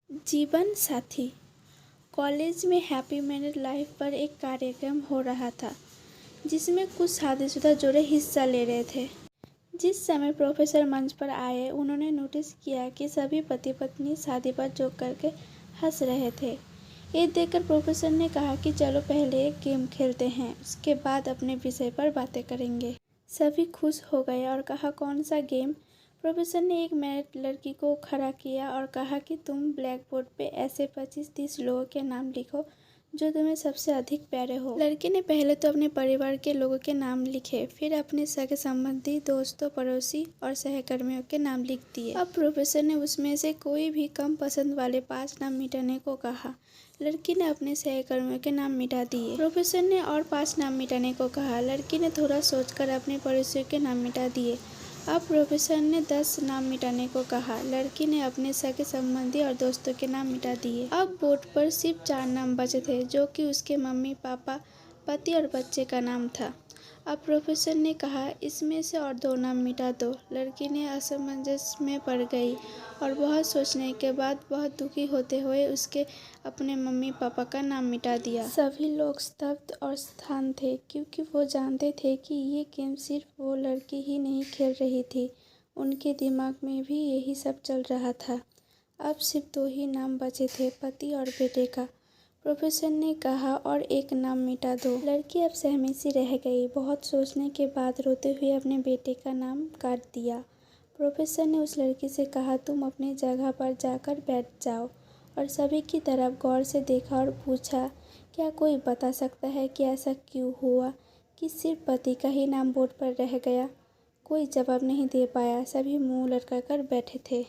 जीवन साथी। कॉलेज में हैप्पी मैरिड लाइफ पर एक कार्यक्रम हो रहा था जिसमें कुछ शादीशुदा जोड़े हिस्सा ले रहे थे। जिस समय प्रोफेसर मंच पर आए उन्होंने नोटिस किया कि सभी पति पत्नी शादी पर जोक करके हंस रहे थे। ये देखकर प्रोफेसर ने कहा कि चलो पहले एक गेम खेलते हैं, उसके बाद अपने विषय पर बातें करेंगे। सभी खुश हो गए और कहा कौन सा गेम। प्रोफेसर ने एक मैरिड लड़की को खड़ा किया और कहा कि तुम ब्लैक बोर्ड पे ऐसे 25-30 लोगों के नाम लिखो जो तुम्हें सबसे अधिक प्यारे हो। लड़की ने पहले तो अपने परिवार के लोगों के नाम लिखे, फिर अपने सगे संबंधी, दोस्तों, पड़ोसी और सहकर्मियों के नाम लिख दिए। अब प्रोफेसर ने उसमें से कोई भी कम पसंद वाले 5 नाम मिटाने को कहा। लड़की ने अपने सहकर्मियों के नाम मिटा दिए। प्रोफेसर ने और 5 नाम मिटाने को कहा। लड़की ने थोड़ा सोचकर अपने पड़ोसियों के नाम मिटा दिए। अब प्रोफेसर ने 10 नाम मिटाने को कहा। लड़की ने अपने सगे संबंधी और दोस्तों के नाम मिटा दिए। अब बोर्ड पर सिर्फ 4 नाम बचे थे जो कि उसके मम्मी पापा, पति और बच्चे का नाम था। अब प्रोफेसर ने कहा इसमें से और 2 नाम मिटा दो। लड़की ने असमंजस में पड़ गई और बहुत सोचने के बाद बहुत दुखी होते हुए उसके अपने मम्मी पापा का नाम मिटा दिया। सभी लोग स्तब्ध और शांत थे क्योंकि वो जानते थे कि ये गेम सिर्फ वो लड़की ही नहीं खेल रही थी, उनके दिमाग में भी यही सब चल रहा था। अब सिर्फ 2 ही नाम बचे थे, पति और बेटे का। प्रोफेसर ने कहा और 1 नाम मिटा दो। लड़की अब सहमी सी रह गई। बहुत सोचने के बाद रोते हुए अपने बेटे का नाम काट दिया। प्रोफेसर ने उस लड़की से कहा तुम अपनी जगह पर जाकर बैठ जाओ और सभी की तरफ गौर से देखा और पूछा क्या कोई बता सकता है कि ऐसा क्यों हुआ कि सिर्फ पति का ही नाम बोर्ड पर रह गया। कोई जवाब नहीं दे पाया, सभी मुंह लटकाकर बैठे थे।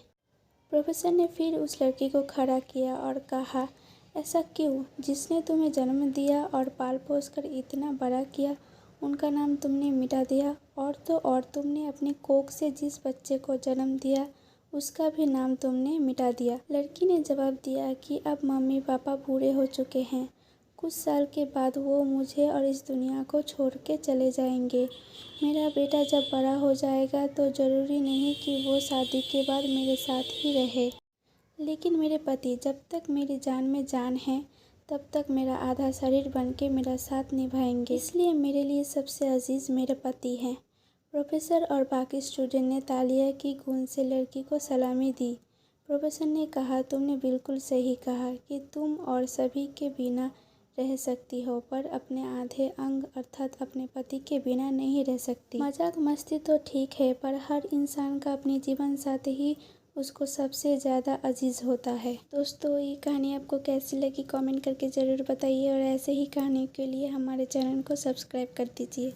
प्रोफेसर ने फिर उस लड़की को खड़ा किया और कहा ऐसा क्यों? जिसने तुम्हें जन्म दिया और पाल पोस कर इतना बड़ा किया उनका नाम तुमने मिटा दिया, और तो और तुमने अपनी कोख से जिस बच्चे को जन्म दिया उसका भी नाम तुमने मिटा दिया। लड़की ने जवाब दिया कि अब मम्मी पापा बूढ़े हो चुके हैं, कुछ साल के बाद वो मुझे और इस दुनिया को छोड़ के चले जाएंगे। मेरा बेटा जब बड़ा हो जाएगा तो ज़रूरी नहीं कि वो शादी के बाद मेरे साथ ही रहे, लेकिन मेरे पति जब तक मेरी जान में जान है तब तक मेरा आधा शरीर बन के मेरा साथ निभाएंगे, इसलिए मेरे लिए सबसे अजीज़ मेरे पति हैं। प्रोफेसर और बाकी स्टूडेंट ने तालियां की गूंज से लड़की को सलामी दी। प्रोफेसर ने कहा तुमने बिल्कुल सही कहा कि तुम और सभी के बिना रह सकती हो, पर अपने आधे अंग अर्थात अपने पति के बिना नहीं रह सकती। मजाक मस्ती तो ठीक है, पर हर इंसान का अपनी जीवन साथी ही उसको सबसे ज़्यादा अजीज़ होता है। दोस्तों, ये कहानी आपको कैसी लगी कमेंट करके ज़रूर बताइए और ऐसे ही कहानी के लिए हमारे चैनल को सब्सक्राइब कर दीजिए।